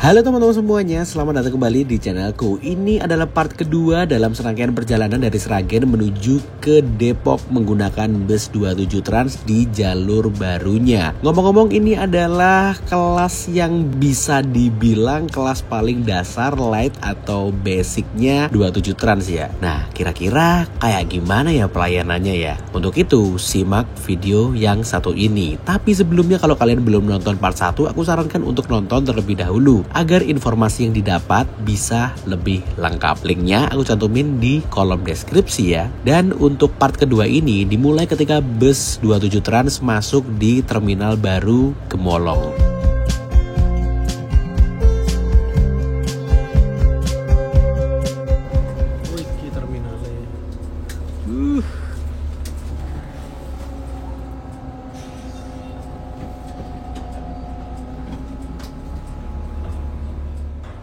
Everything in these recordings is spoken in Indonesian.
Halo teman-teman semuanya, selamat datang kembali di channelku. Ini adalah part kedua dalam serangkaian perjalanan dari Sragen menuju ke Depok menggunakan bus 27 Trans di jalur barunya. Ngomong-ngomong, ini adalah kelas yang bisa dibilang kelas paling dasar, light atau basicnya 27 Trans ya. Nah, kira-kira kayak gimana ya pelayanannya ya? Untuk itu, simak video yang satu ini. Tapi sebelumnya kalau kalian belum nonton part 1, aku sarankan untuk nonton terlebih dahulu agar informasi yang didapat bisa lebih lengkap. Linknya aku cantumin di kolom deskripsi ya. Dan untuk part kedua ini dimulai ketika bus 27 Trans masuk di terminal baru Gemolong.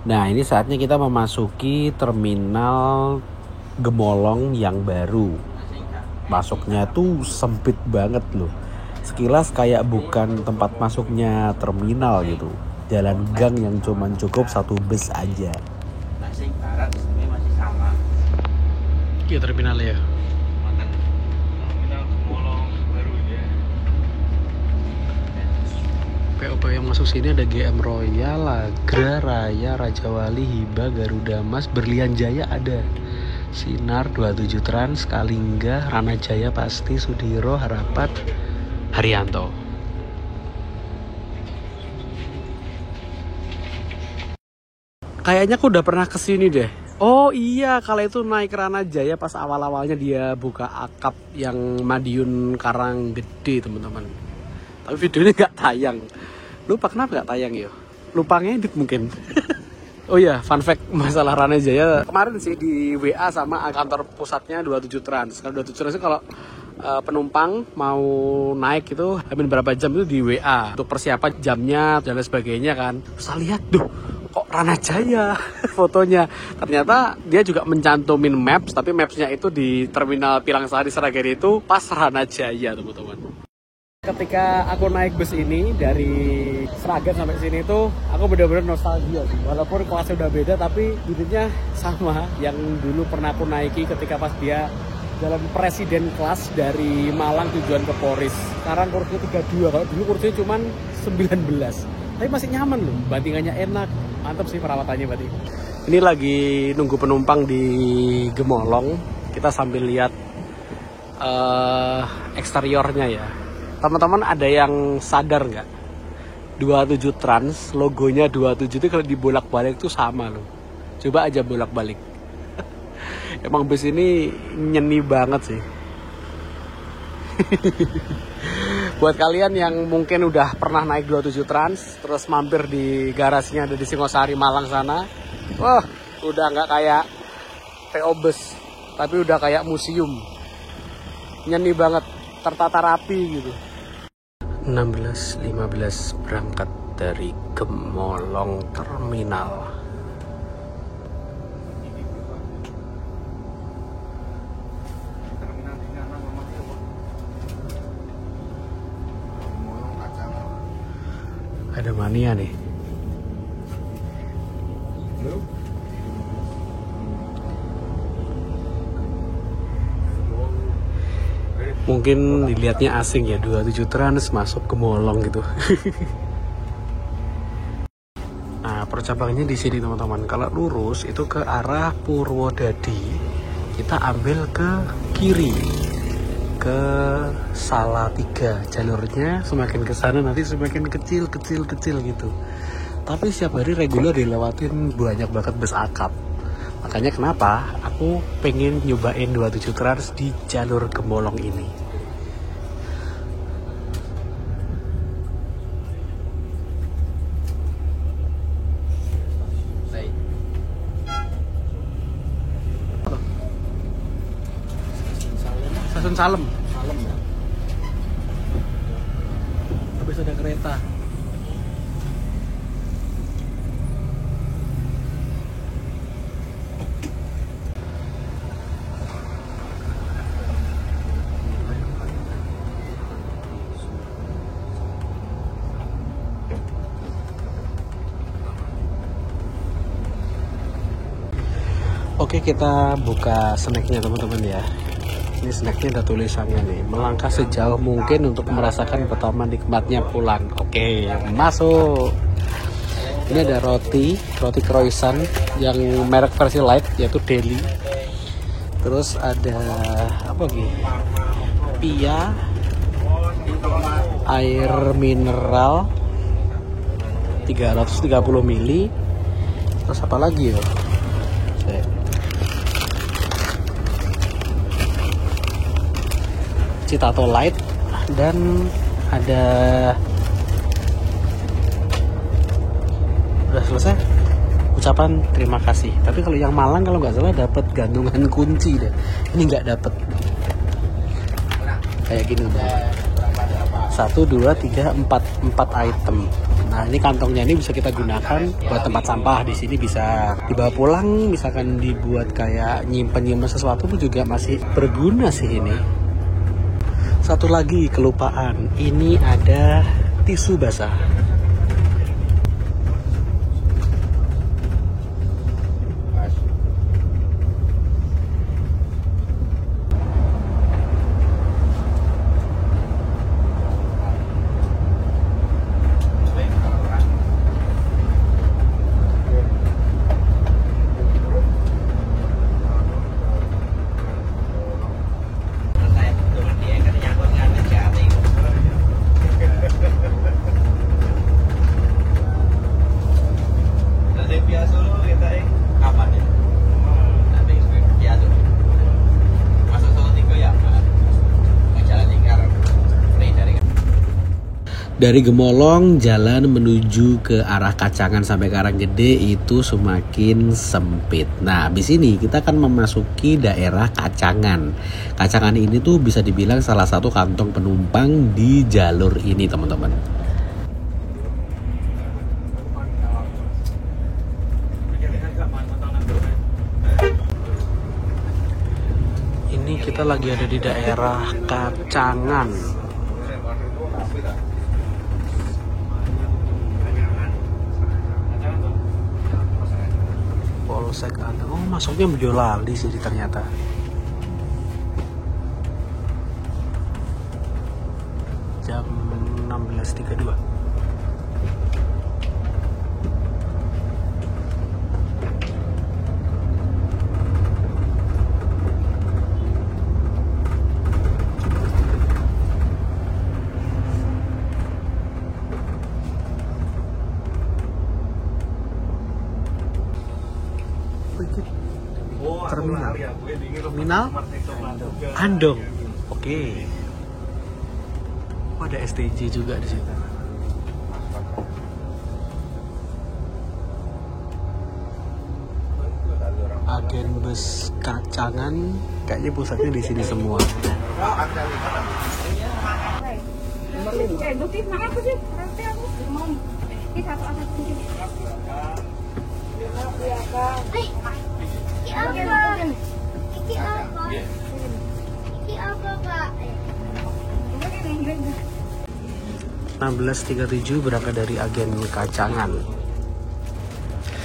Nah, ini saatnya kita memasuki terminal Gemolong yang baru. Masuknya tuh sempit banget loh. Sekilas kayak bukan tempat masuknya terminal gitu. Jalan gang yang cuman cukup satu bus aja. Masih barat ini masih sama. Iya terminal ya. Terminal Gemolong baru ya. POP yang masuk sini ada GM Royal, Lagra, Raya, Raja Wali, Hiba, Garuda Mas, Berlian Jaya ada. Sinar, 27 Trans, Kalingga, Rana Jaya pasti, Sudiro, Harapat, Haryanto. Kayaknya aku udah pernah kesini deh. Oh iya, kalau itu naik Rana Jaya pas awal-awalnya dia buka akap yang Madiun Karanggede teman-teman. Tapi videonya nggak tayang. Lupa kenapa nggak tayang ya? Lupa ngedit mungkin. Oh iya, fun fact masalah Rana Jaya. Kemarin sih di WA sama kantor pusatnya 27 Trans. Kalau 27 Trans itu kalau penumpang mau naik itu habis berapa jam itu di WA. Untuk persiapan jamnya dan lain sebagainya kan. Terus saya lihat, duh kok Rana Jaya fotonya. Ternyata dia juga mencantumin maps, tapi mapsnya itu di terminal Pilangsari Sragen itu pas Rana Jaya teman-teman. Ketika aku naik bus ini dari Sragen sampai sini tuh aku benar-benar nostalgia sih. Walaupun kelasnya udah beda tapi duduknya sama yang dulu pernah aku naiki ketika pas dia jalan presiden kelas dari Malang tujuan ke Poris. Sekarang kursinya 32, kalau dulu kursinya cuma 19. Tapi masih nyaman loh, bantingannya enak. Mantap sih perawatannya berarti. Ini lagi nunggu penumpang di Gemolong. Kita sambil lihat eksteriornya ya. Teman-teman ada yang sadar nggak? 27 Trans, logonya 27 itu kalau dibolak-balik tuh sama loh. Coba aja bolak-balik. Emang bus ini nyeni banget sih. Buat kalian yang mungkin udah pernah naik 27 Trans, terus mampir di garasinya ada di Singosari Malang sana. Wah, udah nggak kayak PO bus, tapi udah kayak museum. Nyeni banget, tertata rapi gitu. 16.15 berangkat dari Gemolong Terminal. Ada mania nih. Mungkin dilihatnya asing ya, 27 Trans masuk ke Gemolong gitu. Nah, percabangannya di sini teman-teman. Kalau lurus itu ke arah Purwodadi, kita ambil ke kiri ke Salatiga. Jalurnya semakin ke sana nanti semakin kecil gitu. Tapi setiap hari reguler dilewatin banyak banget bus akap. Makanya kenapa aku pengen nyobain 27 Trans di jalur Gemolong ini. Stasiun Salem ya. Habis ada kereta. Oke, kita buka snacknya teman-teman ya. Ini snacknya ada tulisannya nih, melangkah sejauh mungkin untuk merasakan betapa nikmatnya pulang. Oke, masuk. Ini ada roti croissant yang merek versi light yaitu Deli. Terus ada apa lagi? Pia, air mineral 330 ml. Terus apa lagi ya? Citato Light, dan ada, udah selesai ucapan terima kasih. Tapi kalau yang Malang kalau nggak salah dapat gantungan kunci deh. Ini nggak dapat kayak gini. 1, 2, 3, 4 item. Nah, ini kantongnya ini bisa kita gunakan buat tempat sampah. Di sini bisa dibawa pulang, misalkan dibuat kayak nyimpen sesuatu pun juga masih berguna sih ini. Satu lagi kelupaan, ini ada tisu basah. Dari Gemolong jalan menuju ke arah Kacangan sampai Karanggede itu semakin sempit. Nah, di sini kita akan memasuki daerah Kacangan. Kacangan ini tuh bisa dibilang salah satu kantong penumpang di jalur ini, teman-teman. Ini kita lagi ada di daerah Kacangan. Polsek ada. Oh, masuknya Boyolali sih ternyata. Jam 16.32. Terminal Andong. Oke. Oh, ada STJ juga di situ. Agen bus Kacangan kayaknya pusatnya di sini semua. Iki apa, Pak? 16.37 berangkat dari agen Kacangan.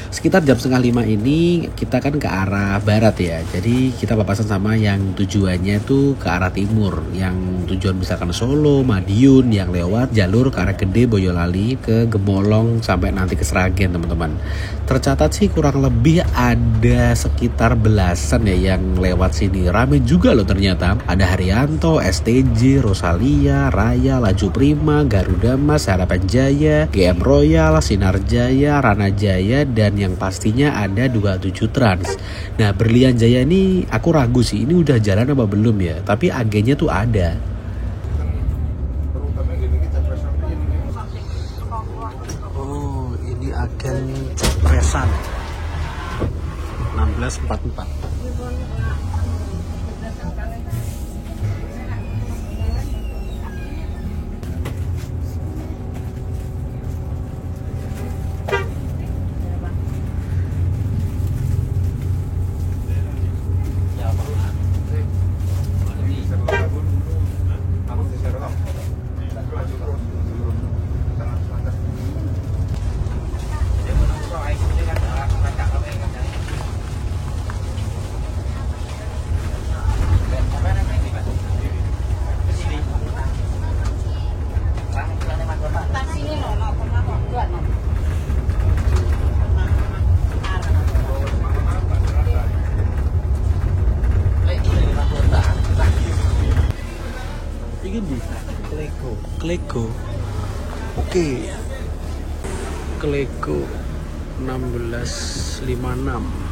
Sekitar jam 4:30 ini kita kan ke arah barat ya. Jadi kita papasan sama yang tujuannya tuh ke arah timur, yang tujuan misalkan Solo, Madiun, yang lewat jalur ke arah Gede, Boyolali, ke Gemolong sampai nanti ke Sragen, teman-teman. Tercatat sih kurang lebih ada sekitar belasan ya yang lewat sini. Rame juga loh ternyata. Ada Haryanto, STJ, Rosalia, Raya, Laju Prima, Garuda Mas, Harapan Jaya, GM Royal, Sinar Jaya, Rana Jaya, dan yang pastinya ada 27 Trans. Nah, Berlian Jaya ini aku ragu sih ini udah jalan apa belum ya, tapi agennya tuh ada. Oh, ini agen Cepresan 16.44. Klego. Oke. Klego 1656.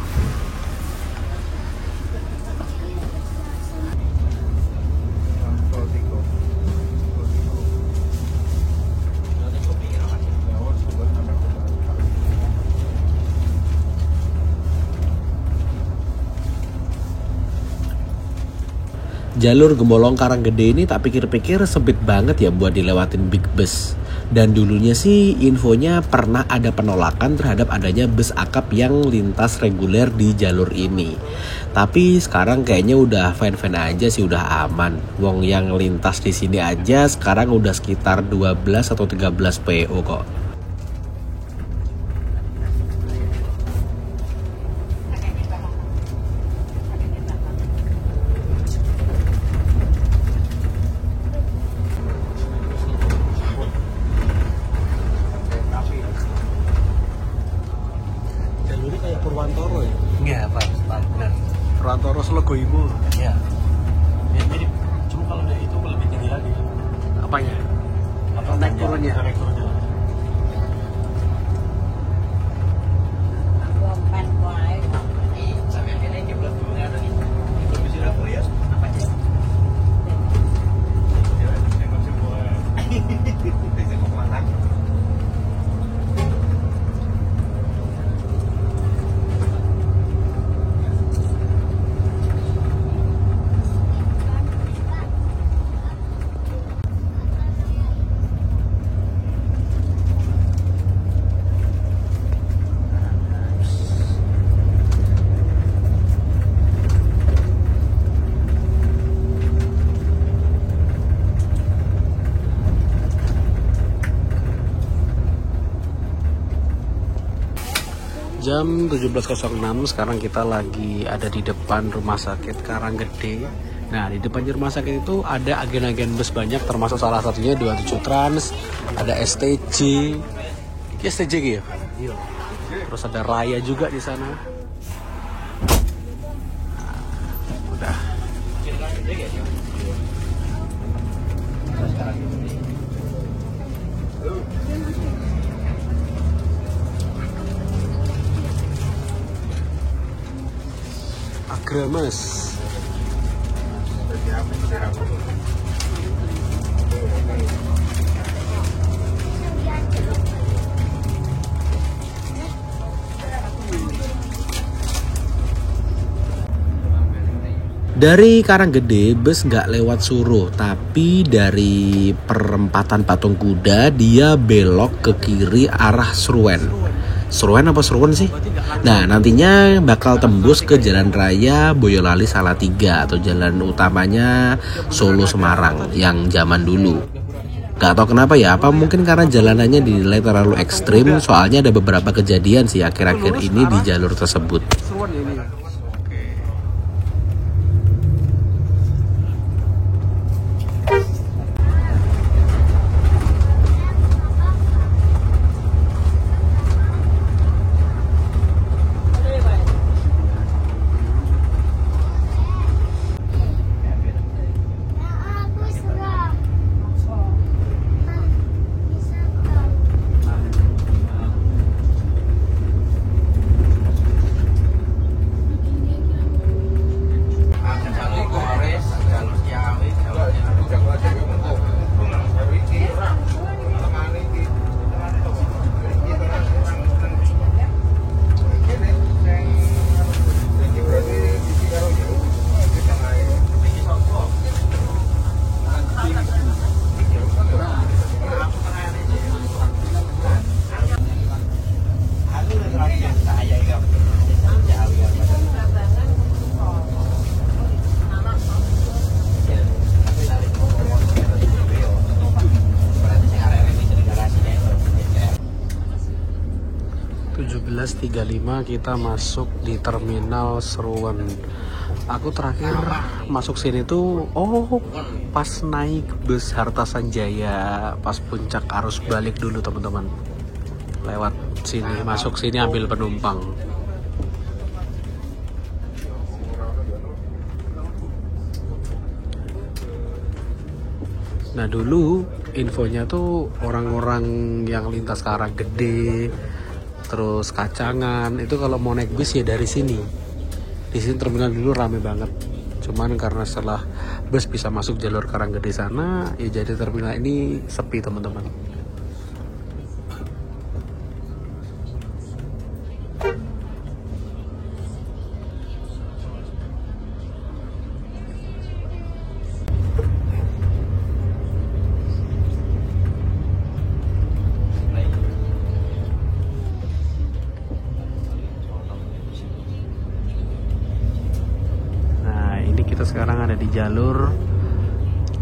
Jalur Gembolong Karanggede ini tak pikir-pikir sempit banget ya buat dilewatin big bus. Dan dulunya sih infonya pernah ada penolakan terhadap adanya bus akap yang lintas reguler di jalur ini. Tapi sekarang kayaknya udah fine-fine aja sih, udah aman. Wong yang lintas di sini aja sekarang udah sekitar 12 atau 13 PO kok. Jalurnya kayak Purwantoro ya? Iya, Pak. Benar. Purwantoro Selego Ibu. Iya. Mirip. Cuma kalau dari itu lebih tinggi lagi. Apanya? Naik turunnya. Naik turunnya. Sampai akhirnya dia belum ada nih. Belum bisa dapur ya. Apa aja? Ya, tengok semua. Tengok mana? Jam 17.06 sekarang kita lagi ada di depan rumah sakit Karanggede. Nah, di depan rumah sakit itu ada agen-agen bus banyak, termasuk salah satunya 27 Trans, ada STJ. Ini STJ ya? Iya. Terus ada Raya juga di sana. Nah, udah. Agramas. Dari Karanggede bus nggak lewat Suruh, tapi dari perempatan Patung Kuda dia belok ke kiri arah Sruwen. Sruwen apa Sruwen sih? Nah, nantinya bakal tembus ke Jalan Raya Boyolali Salatiga atau jalan utamanya Solo Semarang yang zaman dulu. Gak tau kenapa ya, apa mungkin karena jalanannya dinilai terlalu ekstrim, soalnya ada beberapa kejadian sih akhir-akhir ini di jalur tersebut. Seruan ya ini. Kita masuk di terminal Seruwen. Aku terakhir masuk sini tuh pas naik bus Harta Sanjaya, pas puncak arus balik dulu teman-teman. Lewat sini, masuk sini ambil penumpang. Nah dulu infonya tuh orang-orang yang lintas ke arah Gede, terus Kacangan itu kalau mau naik bis ya dari sini. Di sini terminal dulu rame banget. Cuman karena setelah bus bisa masuk jalur Karanggede sana, ya jadi terminal ini sepi teman-teman. Kita sekarang ada di jalur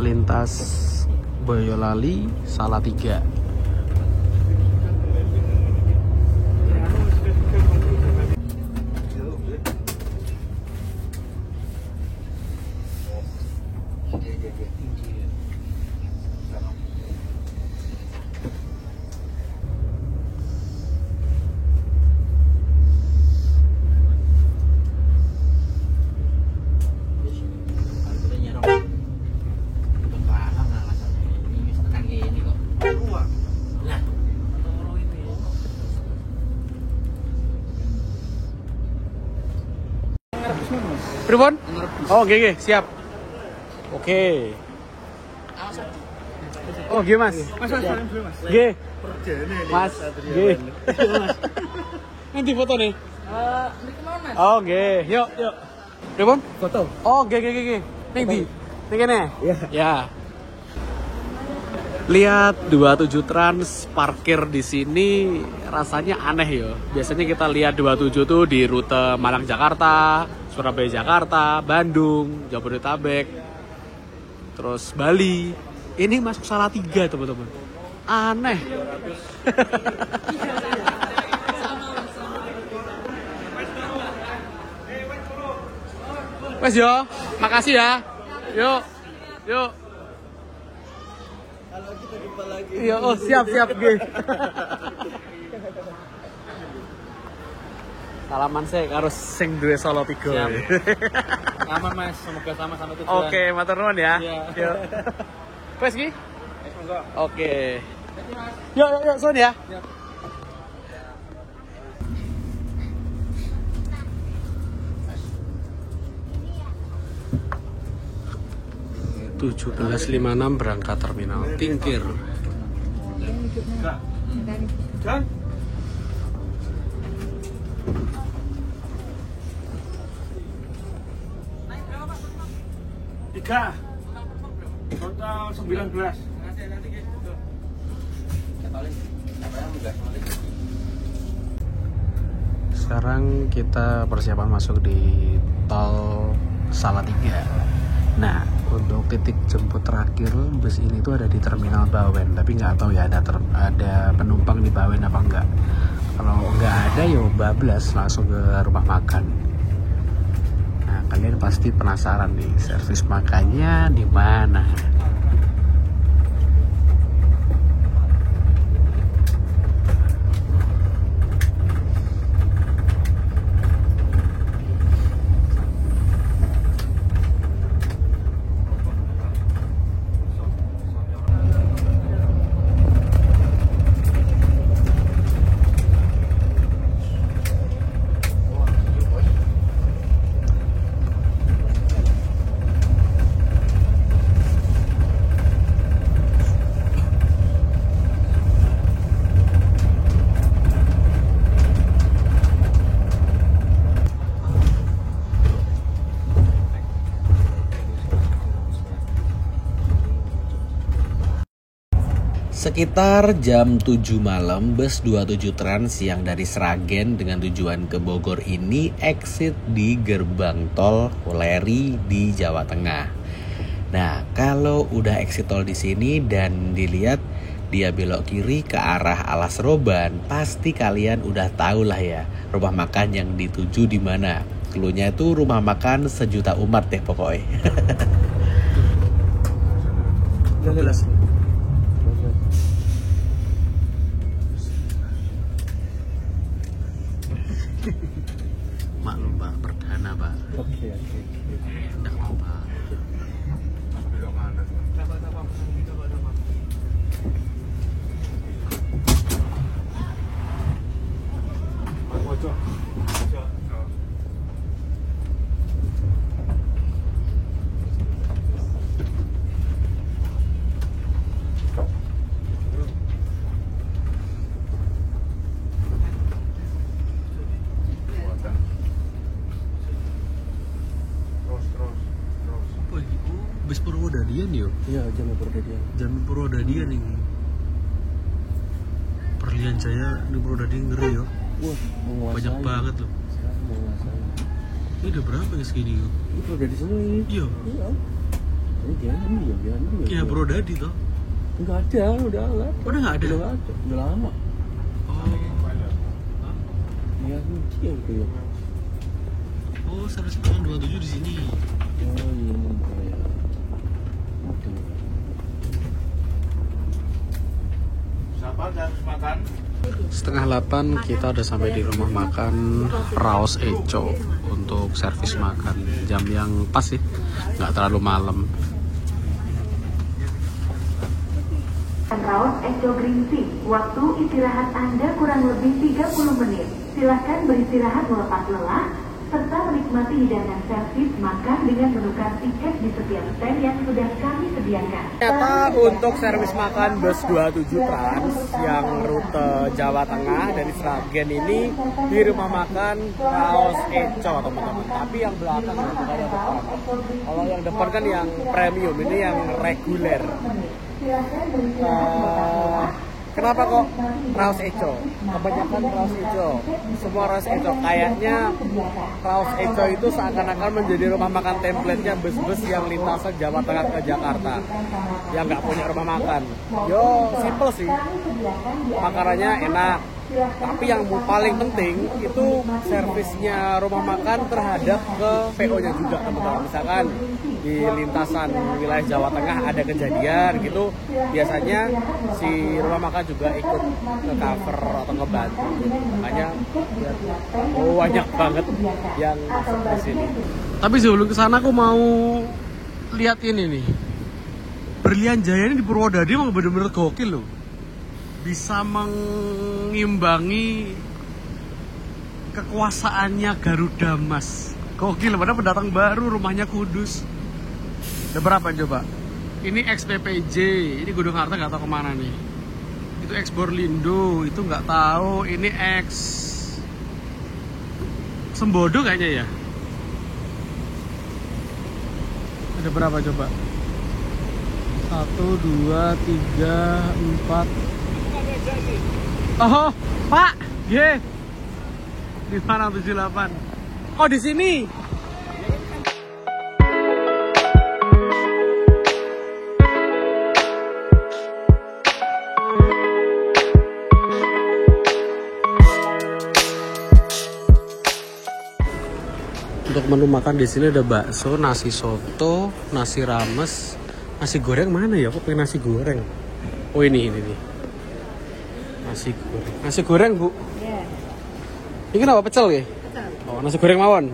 lintas Boyolali Salatiga. Pripun? Oh, oke, siap. Oke. Oh, oke, Mas. Mas. Oke. Mas. Oke. Nanti foto nih. Oh, oke. Yuk. Pripun? Foto. Oh, oke. Ning ndi? Ning kene? Iya. Ya. Lihat 27 Trans parkir di sini rasanya aneh ya. Biasanya kita lihat 27 tuh di rute Malang Jakarta, Surabaya Jakarta, Bandung, Jabodetabek, terus Bali. Ini masuk Salatiga teman-teman. Aneh. Wes yo, makasih ya. Yuk. Kalau kita jumpa lagi. Iya, oh siap, G. Salaman saya karo sing duwe Solo 3. Siap. Aman Mas, semoga sama-sama tujuan. Oke, matur nuwun ya. Iya. Yuk. Wes Ki? Monggo. Oke. Yuk, Son ya. Siap. 17.56 berangkat terminal Tingkir. Dan tiga total 19. Sekarang kita persiapan masuk di tol Salatiga. Nah, untuk titik jemput terakhir bus ini tuh ada di terminal Bawen, tapi nggak tahu ya ada penumpang di Bawen apa enggak. Kalau nggak ada yo bablas langsung ke rumah makan. Nah, kalian pasti penasaran nih servis makannya di mana. Sekitar jam 7 malam, bus 27 Trans yang dari Sragen dengan tujuan ke Bogor ini exit di gerbang tol Weleri di Jawa Tengah. Nah, kalau udah exit tol di sini dan dilihat dia belok kiri ke arah Alas Roban, pasti kalian udah tahu lah ya rumah makan yang dituju di mana. Cluenya itu rumah makan sejuta umat deh pokoknya. 12. Maklum Pak, perdana Pak. Oke. Tidak apa-apa. Bus Purwodadian yo. Iya, Jamu Purwodadian. Jamu Purwodadian ini. Berlian Jaya di Purwodadi ngeri yo. Wah, menguasai. Banyak banget loh. Sekarang menguasai. Ini udah berapa ya segini yo? Ini Purwodadi semua ini. Iya. Iya. Ini gimana ya? Iya Purwodadi toh. Enggak ada, udah enggak. Udah nggak ada. Udah ada. Udah lama. Oh. Iya, dia itu ya. Oh, servis makan 27 di sini. Oh iya, ya. Oke. Sabar dan makan. 7:30 kita udah sampai di rumah makan Raos Eco untuk servis makan. Jam yang pas sih, nggak terlalu malam. Raos Eco Green Tea. Waktu istirahat Anda kurang lebih 30 menit. Silakan beristirahat melepas lelah serta menikmati hidangan servis makan dengan menukar tiket di setiap stand yang sudah kami sediakan. Ternyata untuk servis makan bus 27 Trans yang rute Jawa Tengah dari Sragen ini di rumah makan Raos Eco teman-teman. Tapi yang belakang bukan yang depan. Kalau yang depan kan yang premium, ini yang reguler. Kenapa kok Raos Eco? Kebanyakan Raos Eco, semua Raos Eco. Kayaknya Raos Eco itu seakan-akan menjadi rumah makan template-nya bus-bus yang lintasan Jawa Tengah ke Jakarta yang nggak punya rumah makan. Yo, simple sih, makanannya enak. Tapi yang paling penting itu servisnya rumah makan terhadap ke PO-nya juga teman-teman. Misalkan di lintasan wilayah Jawa Tengah ada kejadian gitu, biasanya si rumah makan juga ikut nge-cover atau ngebantu. Makanya banyak banget yang masuk di sini. Tapi sebelum kesana aku mau lihat ini nih. Berlian Jaya ini di Purwodadi emang bener-bener gokil loh. Bisa mengimbangi kekuasaannya Garuda Mas. Gokil, padahal pendatang baru, rumahnya Kudus. Ada berapa coba? Ini XPPJ, ini Gunung Harta nggak tahu kemana nih. Itu X Borlindo, itu nggak tahu. Ini X Sembodo kayaknya ya. Ada berapa coba? 1, 2, 3, 4. Oh, Pak, ye. Di mana 78? Oh, di sini. Untuk menu makan di sini ada bakso, nasi soto, nasi rames, nasi goreng mana ya? Aku pengen nasi goreng. Oh ini nih. Nasi goreng. Nasi goreng, Bu. Iya. Ini kenapa pecel ya? Betul. Oh, nasi goreng mawon.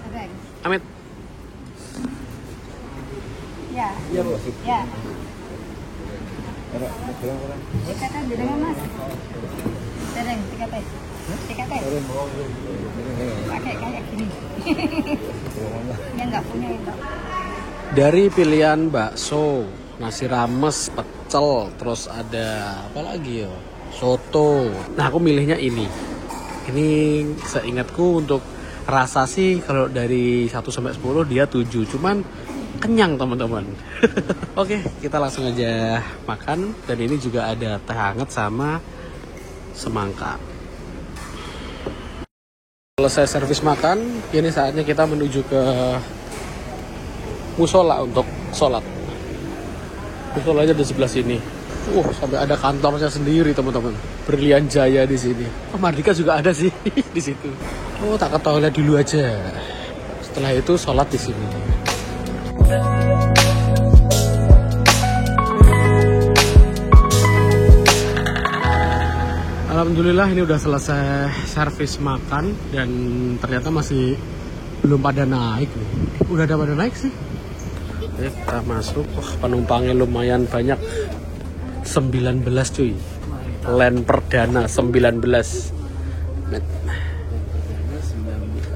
Goreng. Amit. Ya. Iya, Bu. Ya. Ada goreng. Dikatakan dengan Mas. Dereng, 3 teh. 3 teh. Pakai kayak gini. Yang nggak punya itu. Dari pilihan bakso, nasi rames, pecel, terus ada apa lagi ya? Soto. Nah, aku milihnya ini. Ini seingatku untuk rasa sih kalau dari 1 sampai 10 dia 7. Cuman kenyang, teman-teman. Oke, kita langsung aja makan. Dan ini juga ada teh hangat sama semangka. Selesai servis makan, ini saatnya kita menuju ke musola untuk sholat. Musolanya di sebelah sini. Sampai ada kantornya sendiri, teman-teman. Berlian Jaya di sini. Oh, Mardika juga ada sih di situ. Oh, tak ketahui lihat dulu aja. Setelah itu sholat di sini. Alhamdulillah ini udah selesai servis makan dan ternyata masih belum pada naik nih. Udah ada pada naik sih. Oke, kita masuk. Penumpangnya lumayan banyak. 19 cuy. Land perdana 19.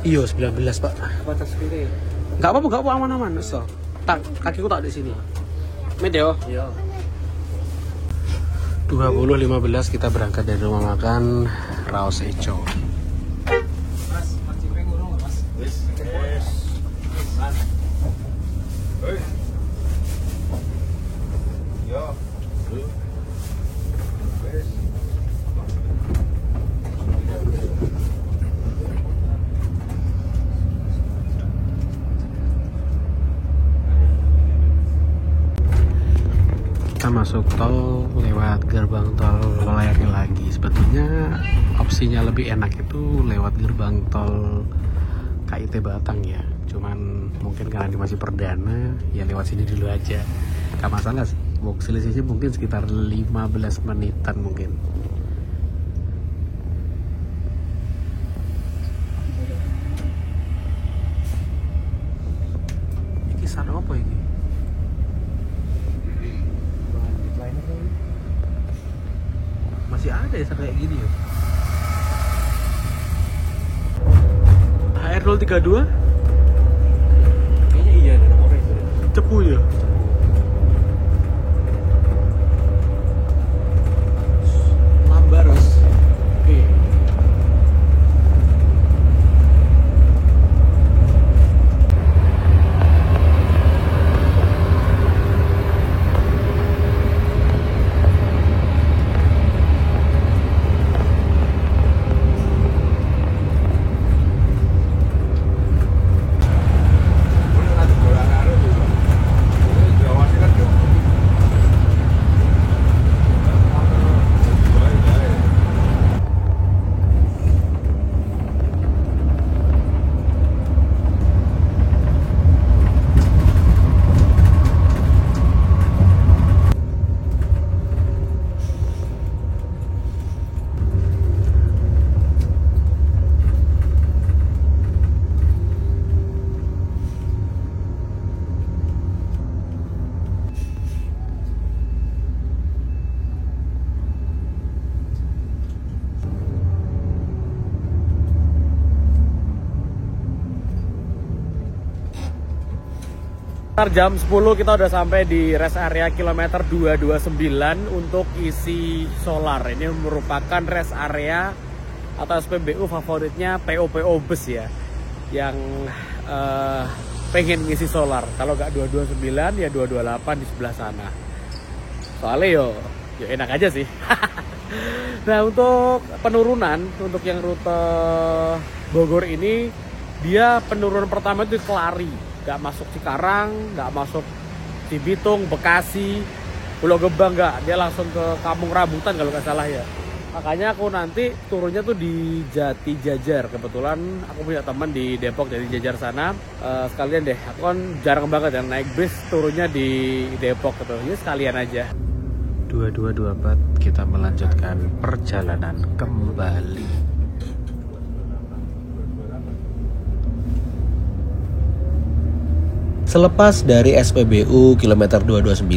Iya 19 Pak. Batas kiri. Enggak apa-apa, aman-aman. So, kakiku tak di sini. Medio. Iya. 20.15 kita berangkat dari rumah makan Raos Eco. Mas Cipeng urung Mas. Wis. Kita masuk tol lewat gerbang tol Layari lagi. Sebetulnya opsinya lebih enak itu lewat gerbang tol KIT Batang ya. Cuman mungkin karena ini masih perdana, ya lewat sini dulu aja. Gak masalah, selisihnya mungkin sekitar 15 menitan mungkin. Ini sana apa ini? Masih ada ya kayak gini ya? HR032? Kayaknya iya, ada nomornya itu. Cepu ya? Lambaros. Oke. Jam 10 kita udah sampai di rest area kilometer 229 untuk isi solar. Ini merupakan rest area atau SPBU favoritnya PO bus ya, yang pengen ngisi solar. Kalau nggak 229 ya 228 di sebelah sana. Soalnya yo enak aja sih. Nah, untuk penurunan untuk yang rute Bogor ini, dia penurunan pertama itu di Kelari. Nggak masuk Cikarang, nggak masuk Cibitung, Bekasi, Pulau Gebang, nggak. Dia langsung ke Kampung Rambutan kalau nggak salah ya. Makanya aku nanti turunnya tuh di Jati Jajar. Kebetulan aku punya teman di Depok, Jati Jajar sana. Sekalian deh, aku kan jarang banget ya naik bis, turunnya di Depok gitu. Ya sekalian aja. 2224 kita melanjutkan perjalanan kembali. Selepas dari SPBU kilometer 229,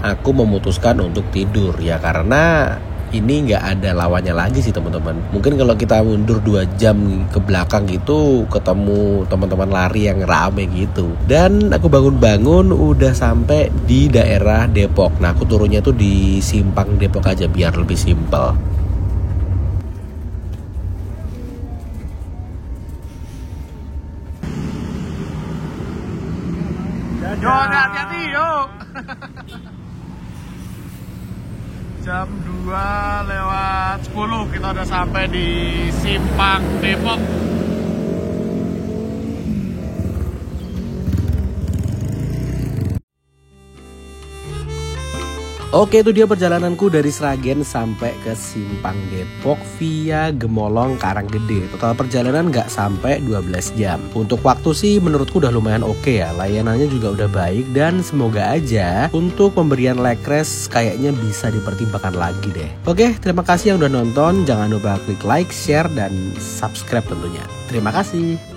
aku memutuskan untuk tidur ya, karena ini nggak ada lawannya lagi sih teman-teman. Mungkin kalau kita mundur 2 jam ke belakang gitu ketemu teman-teman lari yang rame gitu. Dan aku bangun-bangun udah sampai di daerah Depok. Nah, aku turunnya tuh di Simpang Depok aja biar lebih simpel. Yo, hati-hati yo. Jam 2:10 kita udah sampai di Simpang Depok. Oke, itu dia perjalananku dari Sragen sampai ke Simpang Depok via Gemolong Karanggede. Total perjalanan nggak sampai 12 jam. Untuk waktu sih menurutku udah lumayan oke ya. Layanannya juga udah baik dan semoga aja untuk pemberian leg rest kayaknya bisa dipertimbangkan lagi deh. Oke, terima kasih yang udah nonton. Jangan lupa klik like, share, dan subscribe tentunya. Terima kasih.